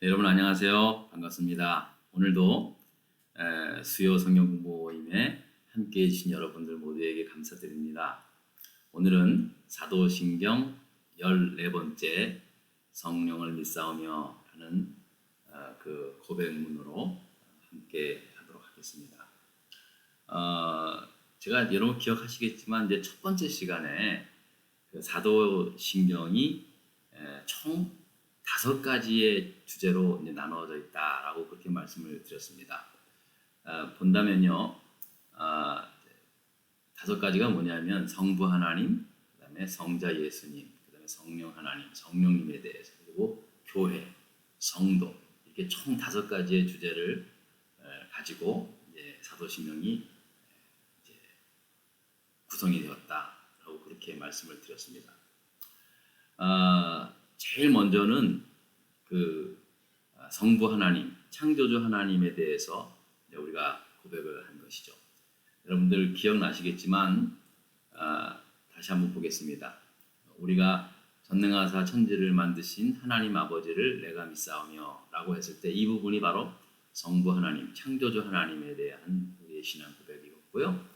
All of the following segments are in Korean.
네, 여러분 안녕하세요. 반갑습니다. 오늘도 수요 성경 공부 모임에 함께해 주신 여러분들 모두에게 감사드립니다. 오늘은 사도신경 14번째 성령을 믿사오며 하는 그 고백문으로 함께 하도록 하겠습니다. 제가 여러분 기억하시겠지만 이제 첫 번째 시간에 그 사도신경이 총 5가지의 주제로 이제 나누어져 있다라고 그렇게 말씀을 드렸습니다. 본다면요, 5가지가 뭐냐면 성부 하나님, 그다음에 성자 예수님, 그다음에 성령 하나님, 성령님에 대해서, 그리고 교회, 성도, 이렇게 총 5가지의 주제를 가지고 이제 사도신경이 이제 구성이 되었다라고 그렇게 말씀을 드렸습니다. 제일 먼저는 그 성부 하나님, 창조주 하나님에 대해서 우리가 고백을 한 것이죠. 여러분들 기억나시겠지만 다시 한번 보겠습니다. 우리가 전능하사 천지를 만드신 하나님 아버지를 내가 믿사오며 라고 했을 때 이 부분이 바로 성부 하나님, 창조주 하나님에 대한 우리의 신앙 고백이었고요.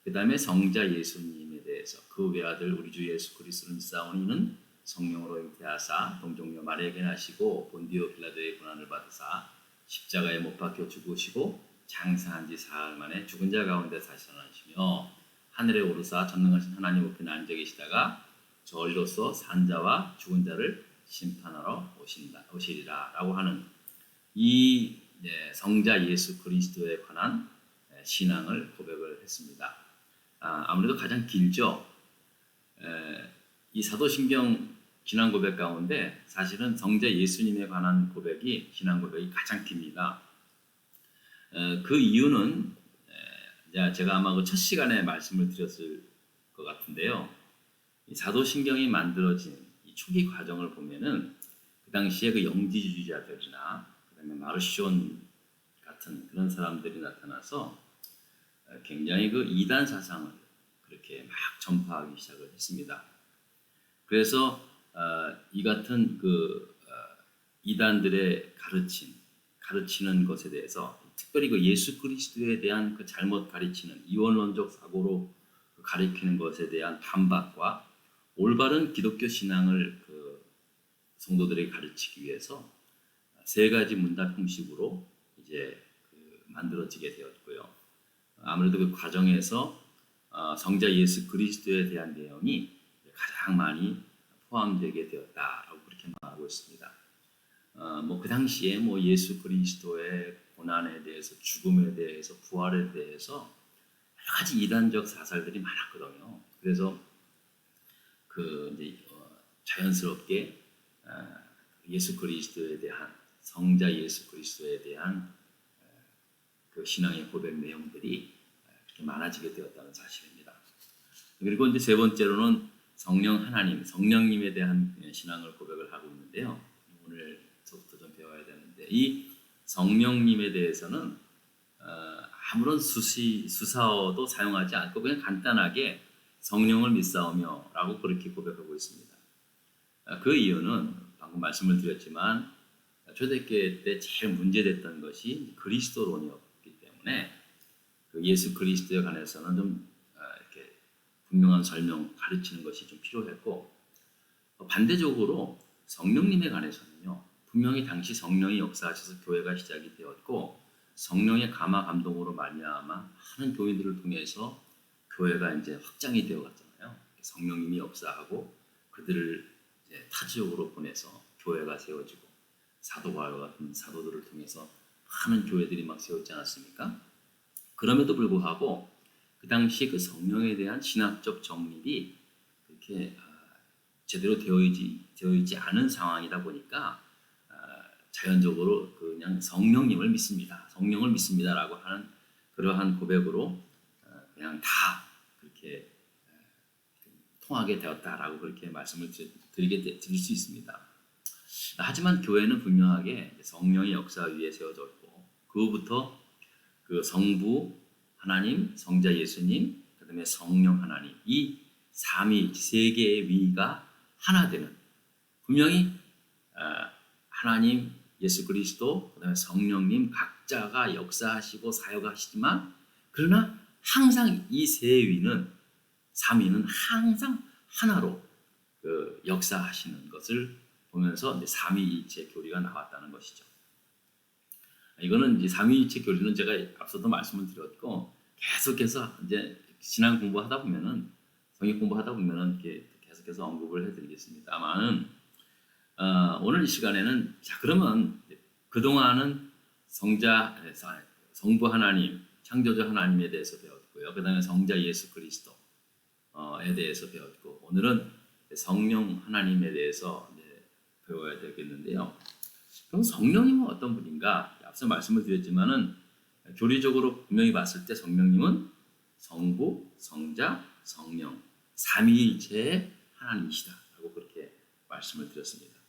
그 다음에 성자 예수님에 대해서 그 외아들 우리 주 예수 그리스도를 믿사오니는 성령으로 잉태하사 동정녀 마리아에게 나시고 본디오 빌라도의 고난을 받으사 십자가에 못 박혀 죽으시고 장사한 지 사흘 만에 죽은 자 가운데 다시 살아나시며 하늘에 오르사 전능하신 하나님 우편에 앉아 계시다가 저리로서 산 자와 죽은 자를 심판하러 오시리라 라고 하는 이 성자 예수 그리스도에 관한 신앙을 고백을 했습니다. 아무래도 가장 길죠. 이 사도신경 신앙 고백 가운데 사실은 성자 예수님에 관한 고백이 신앙 고백이 가장 깁니다. 그 이유는 제가 아마 그 첫 시간에 말씀을 드렸을 것 같은데요. 이 사도신경이 만들어진 이 초기 과정을 보면은 그 당시에 그 영지주의자들이나 그다음에 마르시온 같은 그런 사람들이 나타나서 굉장히 그 이단 사상을 그렇게 막 전파하기 시작을 했습니다. 그래서 이 같은 그 이단들의 가르치는 것에 대해서 특별히 그 예수 그리스도에 대한 그 잘못 가르치는 이원론적 사고로 가르치는 것에 대한 반박과 올바른 기독교 신앙을 그 성도들에게 가르치기 위해서 3가지 문답 형식으로 이제 만들어지게 되었고요. 아무래도 그 과정에서 성자 예수 그리스도에 대한 내용이 가장 많이 포함되게 되었다라고 그렇게 말하고 있습니다. 그 당시에 예수 그리스도의 고난에 대해서, 죽음에 대해서, 부활에 대해서 여러 가지 이단적 사설들이 많았거든요. 그래서 이제 자연스럽게 예수 그리스도에 대한 성자 예수 그리스도에 대한 그 신앙의 고백 내용들이 그렇게 많아지게 되었다는 사실입니다. 그리고 이제 3번째로는 성령 하나님, 성령님에 대한 신앙을 고백을 하고 있는데요. 오늘부터 좀 배워야 되는데 이 성령님에 대해서는 아무런 수사어도 사용하지 않고 그냥 간단하게 성령을 믿사오며 라고 그렇게 고백하고 있습니다. 그 이유는 방금 말씀을 드렸지만 초대교회 때 제일 문제됐던 것이 그리스도론이었기 때문에 그 예수 그리스도에 관해서는 좀 이렇게 분명한 설명, 가르치는 것이 좀 필요했고, 반대적으로 성령님에 관해서는요, 분명히 당시 성령이 역사하셔서 교회가 시작이 되었고 성령의 감화 감동으로 말미암아 많은 교인들을 통해서 교회가 이제 확장이 되어 갔잖아요. 성령님이 역사하고 그들을 이제 타 지역으로 보내서 교회가 세워지고 사도 바울과 같은 사도들을 통해서 많은 교회들이 막 세워지지 않았습니까? 그럼에도 불구하고 그 당시 그 성령에 대한 신학적 정립이 그렇게 제대로 되어 있지 않은 상황이다 보니까 자연적으로 그냥 성령님을 믿습니다. 성령을 믿습니다라고 하는 그러한 고백으로 그냥 다 그렇게 통하게 되었다라고 그렇게 말씀을 드릴 수 있습니다. 하지만 교회는 분명하게 성령의 역사 위에 세워져 있고 그 후부터 그 성부 하나님, 성자 예수님, 그다음에 성령 하나님 이 삼위 세 개의 위가 하나 되는 분명히 하나님 예수 그리스도, 그다음에 성령님 각자가 역사하시고 사역하시지만 그러나 항상 이 세 위는 삼위는 항상 하나로 그 역사하시는 것을 보면서 이제 삼위일체 교리가 나왔다는 것이죠. 이거는 이제 삼위일체 교리는 제가 앞서도 말씀을 드렸고 계속해서 이제 신앙 공부하다 보면은 성경 공부하다 보면은 이렇게 계속해서 언급을 해드리겠습니다만은 오늘 이 시간에는 자 그러면 그동안은 성부 하나님, 창조주 하나님에 대해서 배웠고요. 그 다음에 성자 예수 그리스도에 대해서 배웠고 오늘은 성령 하나님에 대해서 배워야 되겠는데요. 그럼 성령님은 어떤 분인가? 앞서 말씀을 드렸지만은 교리적으로 분명히 봤을 때 성령님은 성부, 성자, 성령 삼위일체의 하나님이시다라고 그렇게 말씀을 드렸습니다.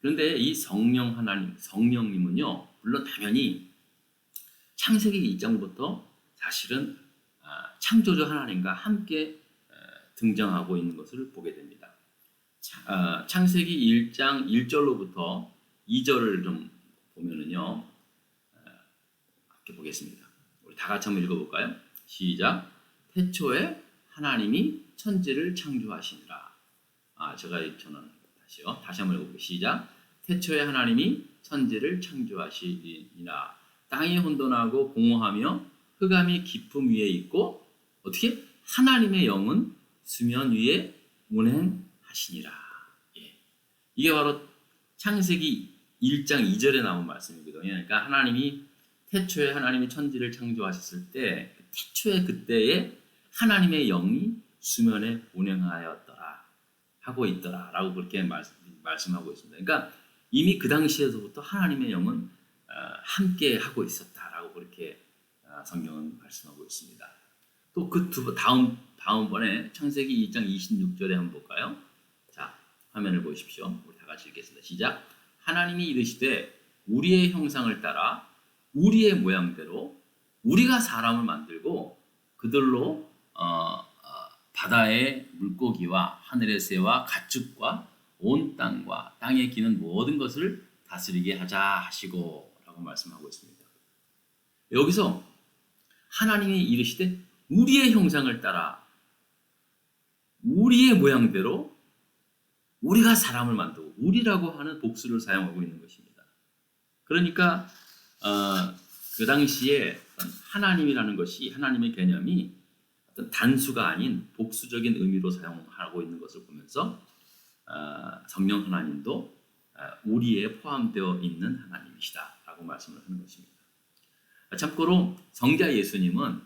그런데 이 성령 하나님, 성령님은요, 물론 당연히 창세기 1장부터 사실은 창조주 하나님과 함께 등장하고 있는 것을 보게 됩니다. 창세기 1장 1절로부터 2절을 좀 보면은요, 이렇게 보겠습니다. 우리 다 같이 한번 읽어볼까요? 시작. 태초에 하나님이 천지를 창조하시니라. 저는 다시 한번 읽어볼게요. 시작. 태초에 하나님이 천지를 창조하시니라. 땅이 혼돈하고 공허하며 흑암이 깊음 위에 있고 어떻게? 하나님의 영은 수면 위에 운행하시니라. 예. 이게 바로 창세기 1장 2절에 나온 말씀이거든요. 그러니까 태초에 하나님이 천지를 창조하셨을 때 태초에 그때에 하나님의 영이 수면에 운행하였더라 하고 있더라라고 그렇게 말씀하고 있습니다. 그러니까 이미 그 당시에서부터 하나님의 영은 함께 하고 있었다라고 그렇게 성경은 말씀하고 있습니다. 또 그 다음번에 창세기 2장 26절에 한번 볼까요? 자, 화면을 보십시오. 우리 다 같이 읽겠습니다. 시작. 하나님이 이르시되 우리의 형상을 따라 우리의 모양대로 우리가 사람을 만들고 그들로 바다의 물고기와 하늘의 새와 가축과 온 땅과 땅에 기는 모든 것을 다스리게 하자 하시고 라고 말씀하고 있습니다. 여기서 하나님이 이르시되 우리의 형상을 따라 우리의 모양대로 우리가 사람을 만들고 우리라고 하는 복수를 사용하고 있는 것입니다. 그러니까 그 당시에 하나님이라는 것이 하나님의 개념이 어떤 단수가 아닌 복수적인 의미로 사용하고 있는 것을 보면서 성령 하나님도 우리에 포함되어 있는 하나님이시다라고 말씀을 하는 것입니다. 참고로 성자 예수님은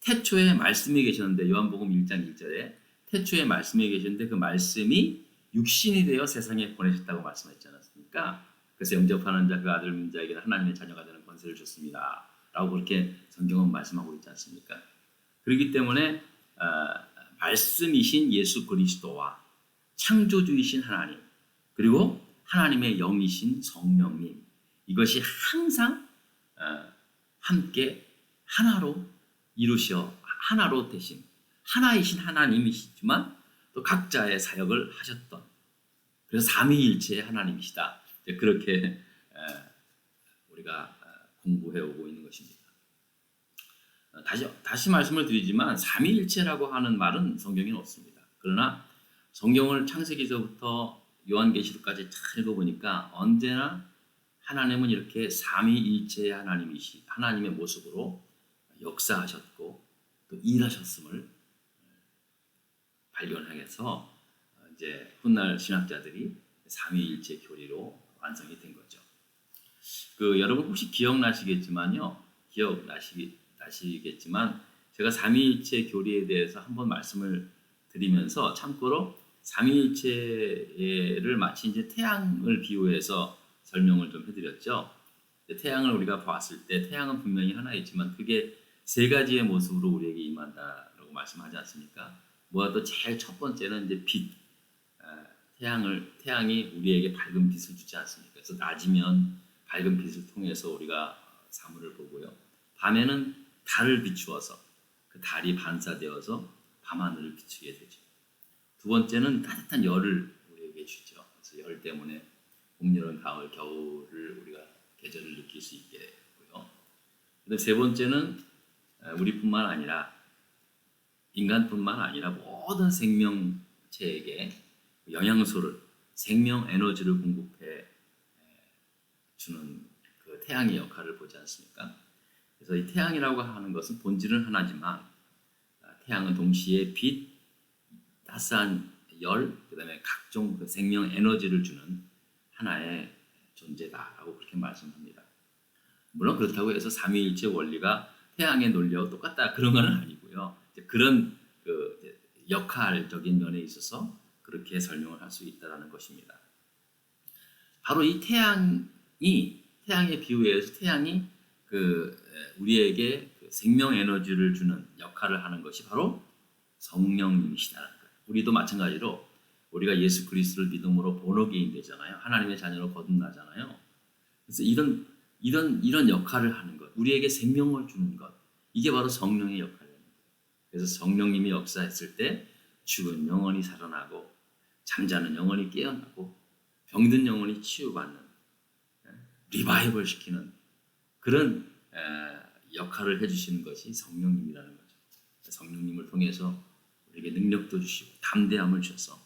태초에 말씀이 계셨는데 요한복음 1장 1절에 태초에 말씀이 계셨는데 그 말씀이 육신이 되어 세상에 보내셨다고 말씀했지 않았습니까? 그래서 영접하는 자 그 아들 믿는 자에게는 하나님의 자녀가 되는 권세를 줬습니다. 라고 그렇게 성경은 말씀하고 있지 않습니까? 그렇기 때문에 말씀이신 예수 그리스도와 창조주이신 하나님 그리고 하나님의 영이신 성령님 이것이 항상 함께 하나로 이루셔 하나로 되신 하나이신 하나님이시지만 또 각자의 사역을 하셨던 그래서 삼위일체의 하나님이시다. 그렇게 우리가 공부해 오고 있는 것입니다. 다시 말씀을 드리지만 삼위일체라고 하는 말은 성경에 없습니다. 그러나 성경을 창세기서부터 요한계시록까지 잘 읽어보니까 언제나 하나님은 이렇게 삼위일체의 하나님의 모습으로 역사하셨고 또 일하셨음을 발견해서 이제 훗날 신학자들이 삼위일체 교리로 완성이 된 거죠. 여러분 혹시 기억나시겠지만 제가 삼위일체 교리에 대해서 한번 말씀을 드리면서 참고로 삼위일체를 마치 이제 태양을 비유해서 설명을 좀 해드렸죠. 태양을 우리가 봤을 때 태양은 분명히 하나이지만 그게 세 가지의 모습으로 우리에게 임한다라고 말씀하지 않습니까? 뭐라도 제일 첫 번째는 이제 빛. 태양이 우리에게 밝은 빛을 주지 않습니까? 그래서 낮이면 밝은 빛을 통해서 우리가 사물을 보고요. 밤에는 달을 비추어서 그 달이 반사되어서 밤하늘을 비추게 되죠. 두 번째는 따뜻한 열을 우리에게 주죠. 그래서 그래서 열 때문에 봄, 여름, 가을, 겨울을 우리가 계절을 느낄 수 있게 되고요. 근데 세 번째는 우리뿐만 아니라 인간뿐만 아니라 모든 생명체에게 영양소를 생명 에너지를 공급해 주는 그 태양의 역할을 보지 않습니까? 그래서 이 태양이라고 하는 것은 본질은 하나지만 태양은 동시에 빛, 따스한 열, 그다음에 각종 그 생명 에너지를 주는 하나의 존재다라고 그렇게 말씀합니다. 물론 그렇다고 해서 삼위일체 원리가 태양의 논리와 똑같다 그런 건 아니고요. 그런 그 역할적인 면에 있어서 그렇게 설명을 할 수 있다라는 것입니다. 바로 이 태양의 비유에서 태양이 그 우리에게 그 생명 에너지를 주는 역할을 하는 것이 바로 성령님이시다는 거예요. 우리도 마찬가지로 우리가 예수 그리스도를 믿음으로 본어게인 되잖아요. 하나님의 자녀로 거듭나잖아요. 그래서 이런 역할을 하는 것, 우리에게 생명을 주는 것, 이게 바로 성령의 역할입니다. 그래서 성령님이 역사했을 때 죽은 영혼이 살아나고 잠자는 영혼이 깨어나고 병든 영혼이 치유받는 리바이벌 시키는 그런 역할을 해주시는 것이 성령님이라는 거죠. 성령님을 통해서 우리에게 능력도 주시고 담대함을 주셔서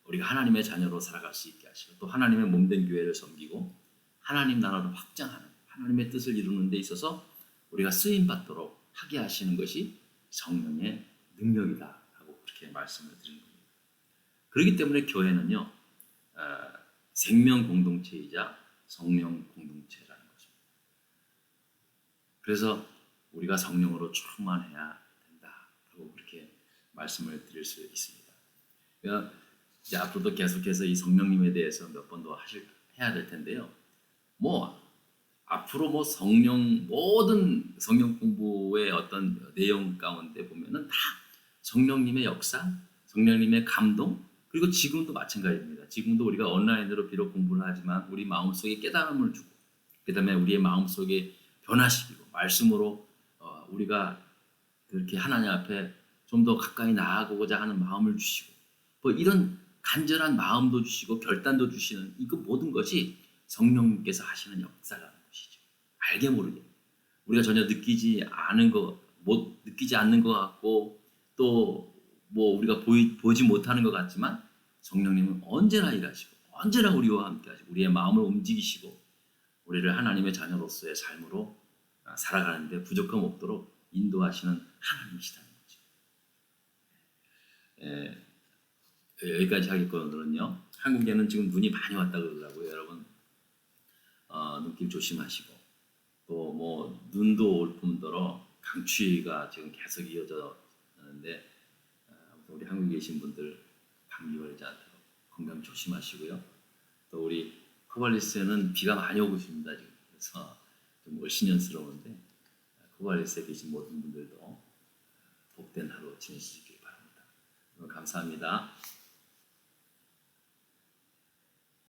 우리가 하나님의 자녀로 살아갈 수 있게 하시고 또 하나님의 몸된 교회를 섬기고 하나님 나라를 확장하는 하나님의 뜻을 이루는 데 있어서 우리가 쓰임 받도록 하게 하시는 것이 성령의 능력이다라고 그렇게 말씀을 드린 겁니다. 그렇기 때문에 교회는요 생명 공동체이자 성령 공동체라는 거죠. 그래서 우리가 성령으로 충만해야 된다라고 그렇게 말씀을 드릴 수 있습니다. 그러니까 이제 앞으로도 계속해서 이 성령님에 대해서 몇 번 더 해야 될 텐데요. 앞으로 모든 성령 공부의 어떤 내용 가운데 보면은 다 성령님의 역사, 성령님의 감동, 그리고 지금도 마찬가지입니다. 지금도 우리가 온라인으로 비록 공부를 하지만 우리 마음속에 깨달음을 주고 그다음에 우리의 마음속에 변화시키고 말씀으로 우리가 그렇게 하나님 앞에 좀 더 가까이 나아가고자 하는 마음을 주시고 이런 간절한 마음도 주시고 결단도 주시는 이거 모든 것이 성령님께서 하시는 역사라는 것이죠. 알게 모르게 우리가 전혀 느끼지 않는 것 같고 또 우리가 보지 못하는 것 같지만 성령님은 언제나 일하시고 언제나 우리와 함께 하시고 우리의 마음을 움직이시고 우리를 하나님의 자녀로서의 삶으로 살아가는데 부족함 없도록 인도하시는 하나님이시다는 거죠. 여기까지 하겠거든요. 한국에는 지금 눈이 많이 왔다 그러더라고요. 여러분 눈길 조심하시고 또 눈도 올 뿐더러 강추위가 지금 계속 이어졌는데 우리 한국에 계신 분들 감기 걸리지 않도록 건강 조심하시고요. 또 우리 코발리스에는 비가 많이 오고 있습니다. 지금 그래서 좀 월신연스러운데 코발리스에 계신 모든 분들도 복된 하루 지내시길 바랍니다. 감사합니다.